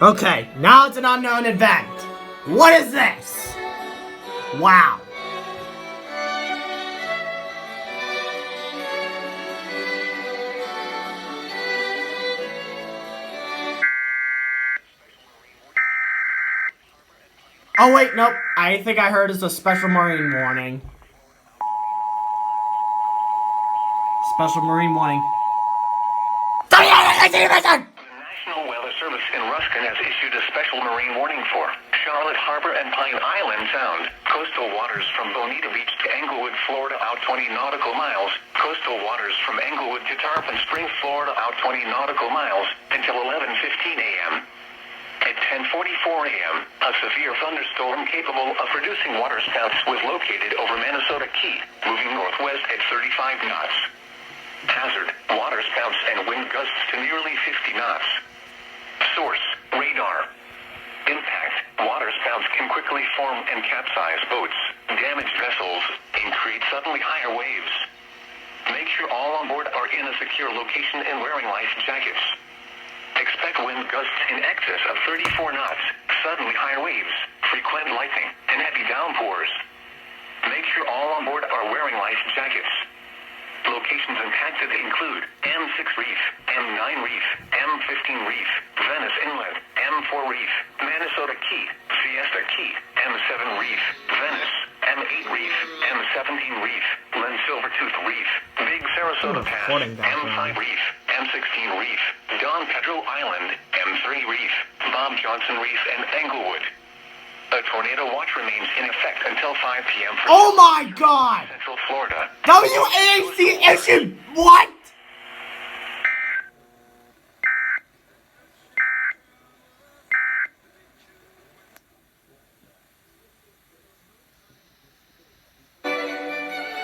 Okay, now it's an unknown event. What is this? Wow. Oh wait, nope. I think I heard it's a special marine warning. Special marine warning. The National Weather Service in Ruskin has issued a special marine warning for Charlotte Harbor and Pine Island Sound. Coastal waters from Bonita Beach to Englewood, Florida, out 20 nautical miles. Coastal waters from Englewood to Tarpon Springs, Florida, out 20 nautical miles until 11:15 a.m. At 10:44 a.m., a severe thunderstorm capable of producing waterspouts was located over Manasota Key, moving northwest at 35 knots. Hazard, waterspouts and wind gusts to nearly 50 knots. Source, radar. Impact, waterspouts can quickly form and capsize boats, damage vessels, and create suddenly higher waves. Make sure all on board are in a secure location and wearing life jackets. Expect wind gusts in excess of 34 knots, suddenly higher waves, frequent lightning, and heavy downpours. Make sure all on board are wearing life jackets. Locations impacted include M6 Reef, M9 Reef, M15 Reef, Venice Inlet, M4 Reef, Manasota Key, Fiesta Key, M7 Reef, Venice, M8 Reef, M17 Reef, Len Silvertooth Reef, Big Sarasota Pass, M5 Reef, M16 Reef, Don Pedro Island, M3 Reef, Bob Johnson Reef, and Englewood. A tornado watch remains in effect until 5 p.m. Oh my god! Central Florida. WAHC issued what?